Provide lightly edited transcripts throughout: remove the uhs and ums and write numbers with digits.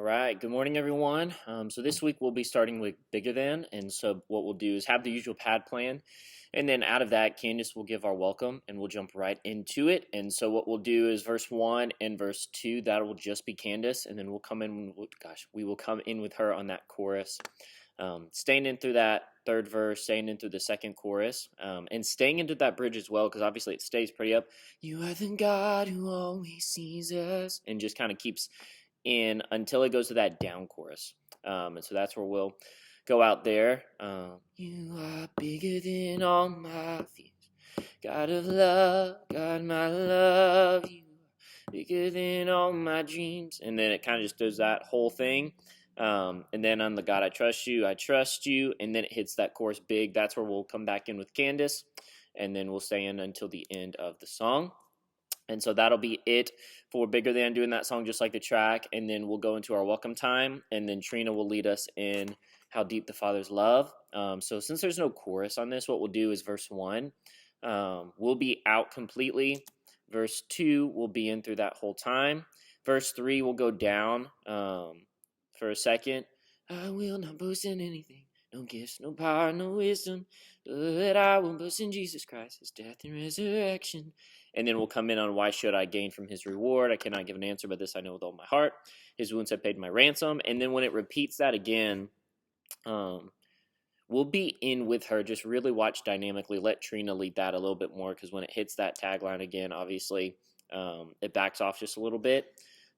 right, good morning, everyone. So this week we'll be starting with Bigger Than, and so what we'll do is have the usual pad plan, and then out of that, Candace will give our welcome, and we'll jump right into it. And so what we'll do is verse 1 and verse 2, that will just be Candace, and then we'll come in, we will come in with her on that chorus, staying in through that third verse, staying in through the second chorus, and staying into that bridge as well, because obviously it stays pretty up. You are the God who always sees us, and just kind of keeps in until it goes to that down chorus. And so that's where we'll go out there. You are bigger than all my fears. God of love, God, my love, you are bigger than all my dreams. And then it kind of just does that whole thing. And then on the God, I trust you, and then it hits that chorus big. That's where we'll come back in with Candace, and then we'll stay in until the end of the song. And so that'll be it for Bigger Than, doing that song just like the track. And then we'll go into our welcome time. And then Trina will lead us in How Deep the Father's Love. So since there's no chorus on this, what we'll do is verse 1 will be out completely. Verse 2 will be in through that whole time. Verse 3 will go down for a second. I will not boast in anything. No gifts, no power, no wisdom. But I will boast in Jesus Christ, his death and resurrection. And then we'll come in on why should I gain from his reward? I cannot give an answer, but this I know with all my heart. His wounds have paid my ransom. And then when it repeats that again, we'll be in with her. Just really watch dynamically. Let Trina lead that a little bit more, because when it hits that tagline again, obviously it backs off just a little bit.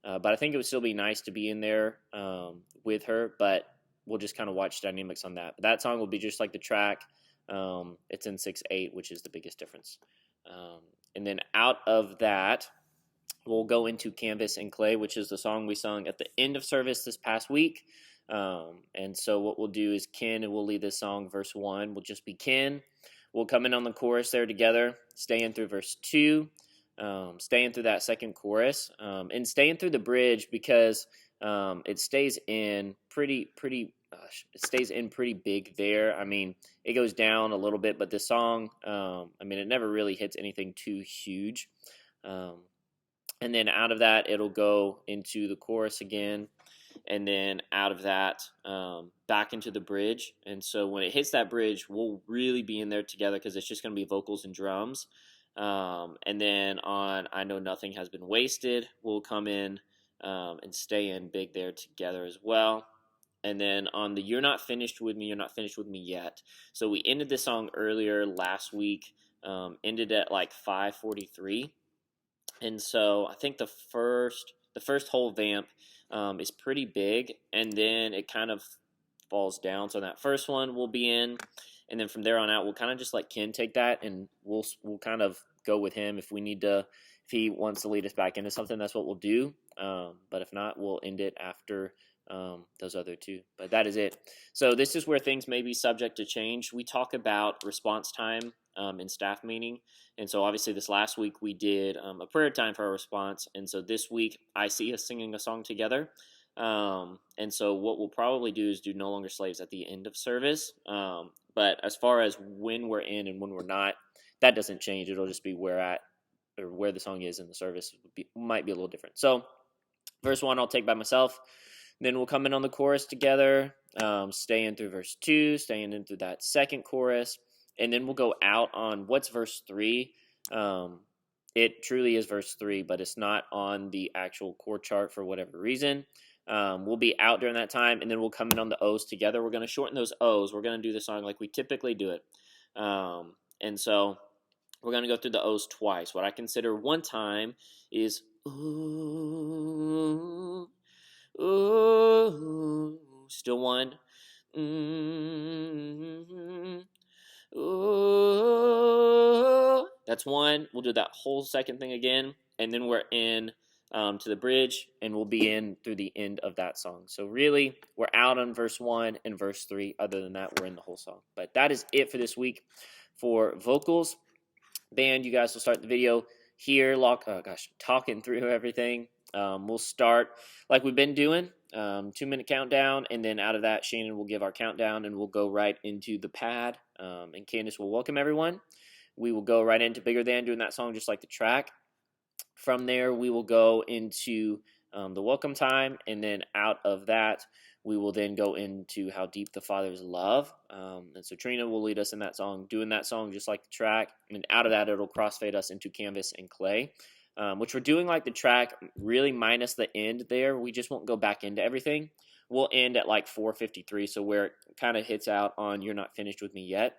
But I think it would still be nice to be in there with her, but we'll just kind of watch dynamics on that. But that song will be just like the track. It's in 6/8, which is the biggest difference. And then out of that, we'll go into Canvas and Clay, which is the song we sung at the end of service this past week. And so what we'll do is Ken will lead this song. Verse 1 will just be Ken. We'll come in on the chorus there together, staying through verse 2, staying through that second chorus, and staying through the bridge, because it stays in pretty big there. I mean, it goes down a little bit, but the song, it never really hits anything too huge. And then out of that, it'll go into the chorus again, and then out of that, back into the bridge. And so when it hits that bridge, we'll really be in there together, because it's just going to be vocals and drums. And then on I Know Nothing Has Been Wasted, we'll come in and stay in big there together as well. And then on the You're Not Finished With Me, You're Not Finished With Me Yet. So we ended this song earlier last week, ended at like 5:43. And so I think the first whole vamp is pretty big, and then it kind of falls down. So that first one will be in, and then from there on out, we'll kind of just let Ken take that, and we'll kind of go with him if he wants to lead us back into something. That's what we'll do. But if not, we'll end it after those other two. But that is it. So this is where things may be subject to change. We talk about response time in staff meeting. And so obviously this last week we did a prayer time for our response. And so this week I see us singing a song together. And so what we'll probably do is do No Longer Slaves at the end of service. But as far as when we're in and when we're not, that doesn't change. It'll just be where the song is in the service might be a little different. So verse 1 I'll take by myself. Then we'll come in on the chorus together, stay in through verse 2, staying in through that second chorus, and then we'll go out on what's verse 3. It truly is verse 3, but it's not on the actual chord chart for whatever reason. We'll be out during that time, and then we'll come in on the O's together. We're going to shorten those O's. We're going to do the song like we typically do it. And so we're going to go through the O's twice. What I consider one time is ooh, ooh, still one. Ooh, that's one. We'll do that whole second thing again, and then we're in to the bridge, and we'll be in through the end of that song. So really, we're out on verse 1 and verse 3. Other than that, we're in the whole song. But that is it for this week for vocals. Band, you guys will start the video here, talking through everything. We'll start like we've been doing, 2-minute countdown, and then out of that, Shannon will give our countdown, and we'll go right into the pad, and Candace will welcome everyone. We will go right into Bigger Than, doing that song just like the track. From there, we will go into the welcome time, and then out of that, we will then go into how deep the Father's love. And so Trina will lead us in that song, doing that song just like the track. And out of that, it'll crossfade us into Canvas and Clay, which we're doing like the track, really minus the end there. We just won't go back into everything. We'll end at like 4:53, so where it kind of hits out on You're Not Finished With Me Yet.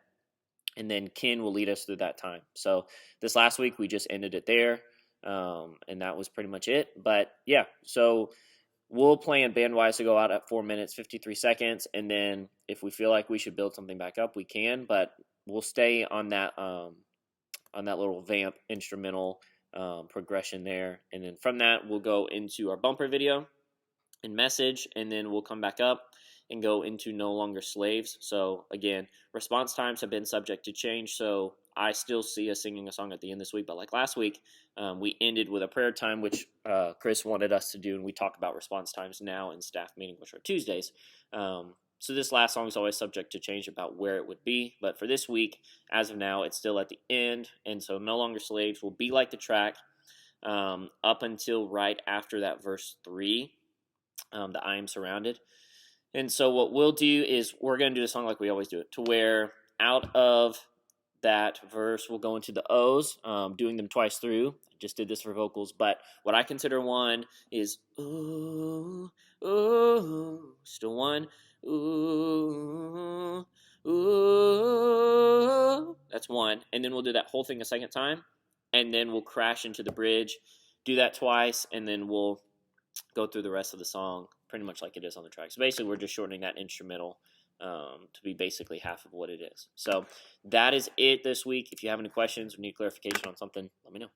And then Ken will lead us through that time. So this last week, we just ended it there. And that was pretty much it. But yeah, so we'll plan bandwise to go out at 4 minutes, 53 seconds. And then if we feel like we should build something back up, we can. But we'll stay on that little vamp instrumental progression there. And then from that, we'll go into our bumper video and message. And then we'll come back up and go into No Longer Slaves. So again, response times have been subject to change. So I still see us singing a song at the end this week. But like last week, we ended with a prayer time, which Chris wanted us to do. And we talk about response times now in staff meeting, which are Tuesdays. So this last song is always subject to change about where it would be. But for this week, as of now, it's still at the end. And so No Longer Slaves will be like the track up until right after that verse 3, the I Am Surrounded. And so what we'll do is we're going to do the song like we always do it, to where out of that verse we'll go into the O's, doing them twice through. I just did this for vocals, but what I consider one is ooh, ooh, still one, ooh, ooh. That's one. And then we'll do that whole thing a second time, and then we'll crash into the bridge, do that twice, and then we'll go through the rest of the song pretty much like it is on the track. So basically, we're just shortening that instrumental to be basically half of what it is. So that is it this week. If you have any questions or need clarification on something, let me know.